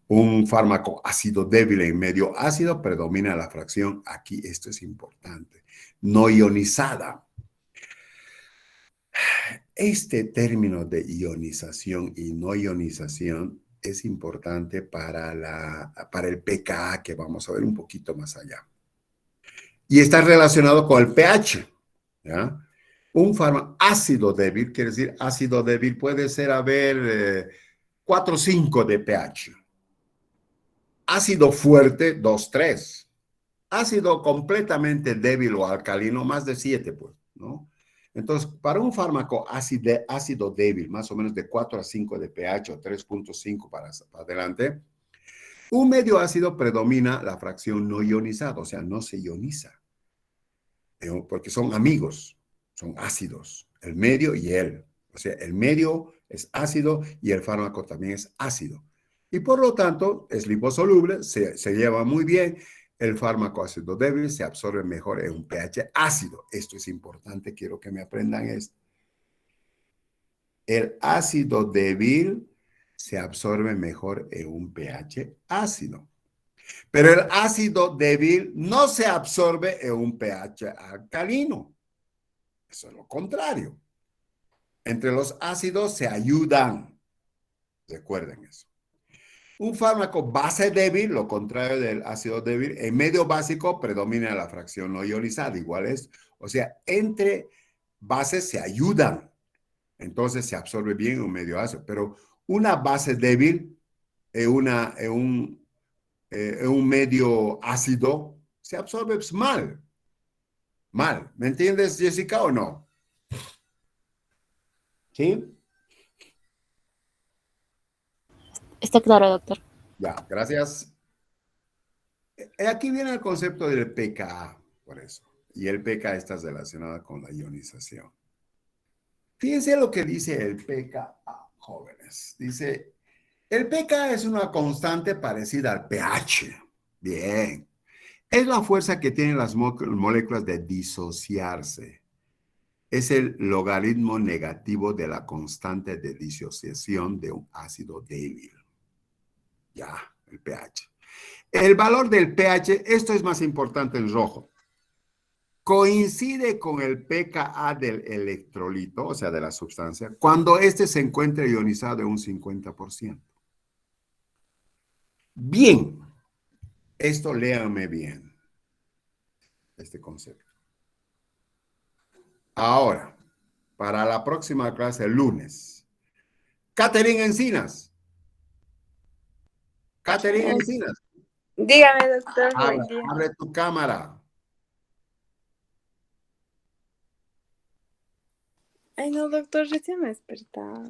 Un fármaco ácido débil en medio ácido predomina la fracción, aquí esto es importante, no ionizada. Este término de ionización y no ionización es importante para el pKa, que vamos a ver un poquito más allá. Y está relacionado con el pH, ¿ya? Un fármaco ácido débil, quiere decir ácido débil puede ser 4 o 5 de pH. Ácido fuerte, 2, 3. Ácido completamente débil o alcalino, más de 7, pues, ¿no? Entonces, para un fármaco ácido débil, más o menos de 4 a 5 de pH o 3.5 para adelante, un medio ácido predomina la fracción no ionizada, o sea, no se ioniza, porque son amigos, son ácidos, el medio y él. O sea, el medio es ácido y el fármaco también es ácido. Y por lo tanto, es liposoluble, se lleva muy bien. El fármaco ácido débil se absorbe mejor en un pH ácido. Esto es importante, quiero que me aprendan esto. El ácido débil se absorbe mejor en un pH ácido. Pero el ácido débil no se absorbe en un pH alcalino. Eso es lo contrario. Entre los ácidos se ayudan. Recuerden eso. Un fármaco base débil, lo contrario del ácido débil, en medio básico predomina la fracción no ionizada, igual es. O sea, entre bases se ayudan. Entonces se absorbe bien en un medio ácido. Pero una base débil en un medio ácido se absorbe mal. Mal. ¿Me entiendes, Jessica, o no? ¿Sí? Está claro, doctor. Ya, gracias. Aquí viene el concepto del pKa, por eso. Y el pKa está relacionado con la ionización. Fíjense lo que dice el pKa, jóvenes. Dice, el pKa es una constante parecida al pH. Bien. Es la fuerza que tienen las moléculas de disociarse. Es el logaritmo negativo de la constante de disociación de un ácido débil. Ya, el pH. El valor del pH, esto es más importante en rojo, coincide con el pKa del electrolito, o sea, de la sustancia, cuando éste se encuentra ionizado en un 50%. Bien, esto léanme bien, este concepto. Ahora, para la próxima clase, el lunes. Catherine Encinas. Catherine Encinas. Dígame, doctor, buen día. Abre tu cámara. Ay, no, doctor, recién me he despertado.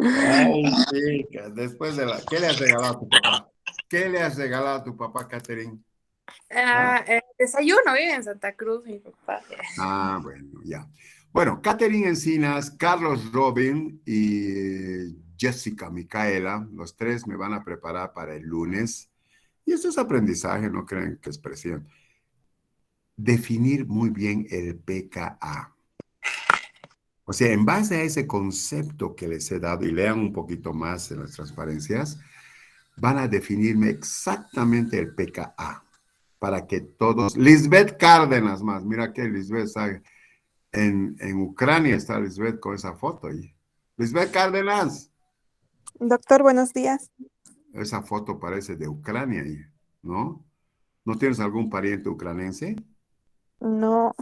Ay, chica, después de la... ¿Qué le has regalado a tu papá? ¿Qué le has regalado a tu papá, Catherine? Desayuno, vive en Santa Cruz, mi papá. Ah, bueno, ya. Bueno, Catherine Encinas, Carlos Robin y Jessica Micaela, los tres me van a preparar para el lunes. Y esto es aprendizaje, no creen que es presión. Definir muy bien el pKa. O sea, en base a ese concepto que les he dado, y lean un poquito más en las transparencias, van a definirme exactamente el pKa. Para que todos... Lisbeth Cárdenas más, mira que Lisbeth está en Ucrania, está Lisbeth con esa foto ahí. Lisbeth Cárdenas. Doctor, buenos días. Esa foto parece de Ucrania, ¿no? ¿No tienes algún pariente ucranense? No.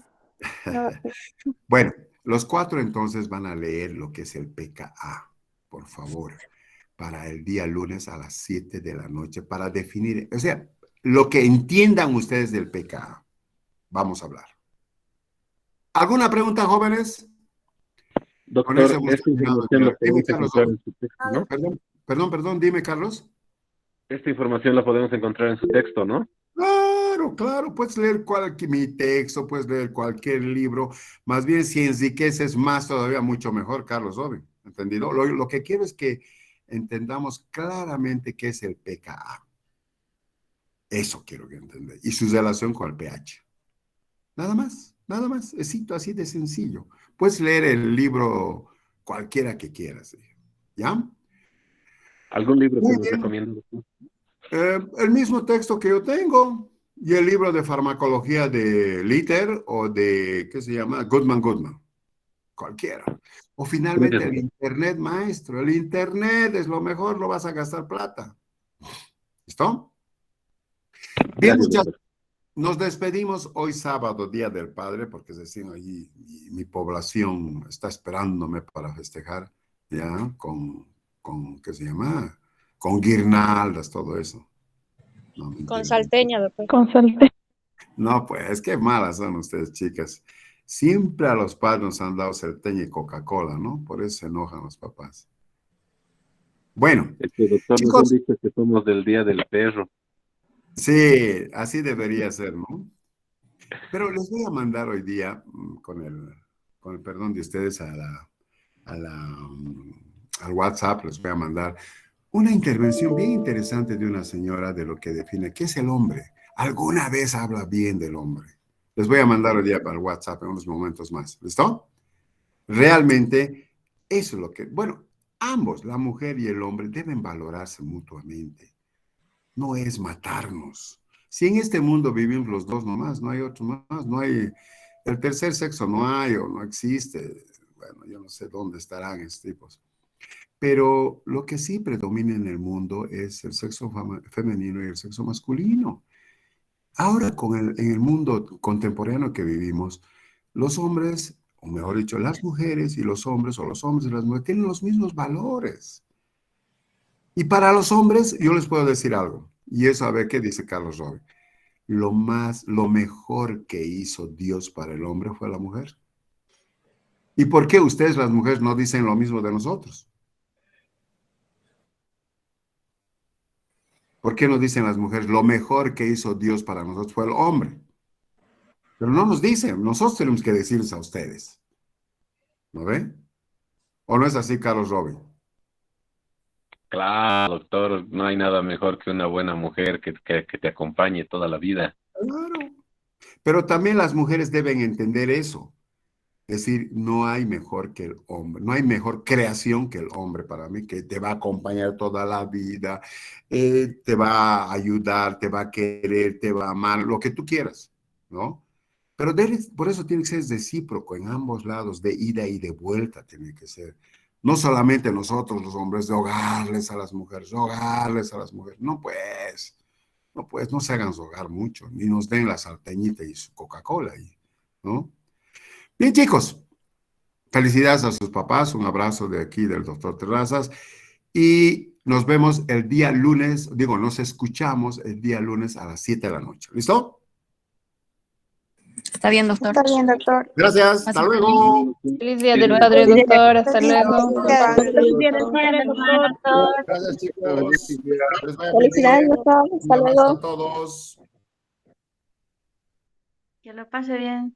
Bueno, los cuatro entonces van a leer lo que es el pKa, por favor, para el día lunes a las 7 de la noche, para definir, o sea, lo que entiendan ustedes del pKa. Vamos a hablar. ¿Alguna pregunta, jóvenes? Doctor, esta información la podemos encontrar en su texto, ¿no? Perdón, dime, Carlos. Esta información la podemos encontrar en su texto, ¿no? Claro, puedes leer mi texto, puedes leer cualquier libro. Más bien, si enriqueces más, todavía mucho mejor, Carlos, obvio. ¿Entendido? Lo que quiero es que entendamos claramente qué es el pKa. Eso quiero que entendan. Y su relación con el pH. Nada más. Es así de sencillo. Puedes leer el libro cualquiera que quieras. ¿Ya? ¿Algún libro que Muy nos bien. recomienda? El mismo texto que yo tengo y el libro de farmacología de Litter o de, ¿qué se llama? Goodman. Cualquiera. O finalmente el internet, maestro. El internet es lo mejor, no vas a gastar plata. ¿Listo? Bien, muchachos. Nos despedimos hoy sábado, Día del Padre, porque es decir, allí mi población está esperándome para festejar, ¿ya? Con ¿qué se llama? Con guirnaldas, todo eso. No, Con salteña, doctor. Con salteña. no, pues, qué malas son ustedes, chicas. Siempre a los padres nos han dado salteña y Coca-Cola, ¿no? Por eso se enojan los papás. Bueno, doctor, chicos, nos han dicho que somos del Día del Perro. sí, así debería ser, ¿no? Pero les voy a mandar hoy día con con el perdón de ustedes, al WhatsApp, les voy a mandar una intervención bien interesante de una señora de lo que define qué es el hombre. ¿Alguna vez habla bien del hombre? Les voy a mandar hoy día para el WhatsApp en unos momentos más. ¿Listo? Realmente, eso es lo que, bueno, ambos, la mujer y el hombre, deben valorarse mutuamente. No es matarnos. Si en este mundo vivimos los dos nomás, no hay otro más, no hay, el tercer sexo no hay o no existe. Bueno, yo no sé dónde estarán estos tipos. Pero lo que sí predomina en el mundo es el sexo femenino y el sexo masculino. Ahora, en el mundo contemporáneo que vivimos, los hombres, o mejor dicho, las mujeres y los hombres, o los hombres y las mujeres, tienen los mismos valores. Y para los hombres, yo les puedo decir algo, y eso a ver qué dice Carlos Robe. Lo mejor que hizo Dios para el hombre fue la mujer. ¿Y por qué ustedes, las mujeres, no dicen lo mismo de nosotros? ¿Por qué no dicen las mujeres, lo mejor que hizo Dios para nosotros fue el hombre? Pero no nos dicen, nosotros tenemos que decirles a ustedes. ¿No ven? ¿O no es así, Carlos Robin? Claro, doctor, no hay nada mejor que una buena mujer que te acompañe toda la vida. Claro. Pero también las mujeres deben entender eso. Es decir, no hay mejor que el hombre, no hay mejor creación que el hombre para mí, que te va a acompañar toda la vida, te va a ayudar, te va a querer, te va a amar, lo que tú quieras, ¿no? Pero por eso tiene que ser recíproco en ambos lados, de ida y de vuelta tiene que ser. No solamente nosotros los hombres de hogarles a las mujeres, hogarles a las mujeres. No se hagan hogar mucho, ni nos den la salteñita y su Coca-Cola, ¿no? Bien, chicos, felicidades a sus papás, un abrazo de aquí del doctor Terrazas y nos vemos el día lunes, nos escuchamos el día lunes a las 7 de la noche. ¿Listo? Está bien, doctor. Está bien, doctor. Gracias, hasta luego. Feliz día del padre, doctor. Hasta luego. Feliz día del padre, doctor. Gracias, chicos. Que les vaya muy Felicidades, bien. doctor. Hasta Un abrazo luego. a todos. Que lo pase bien.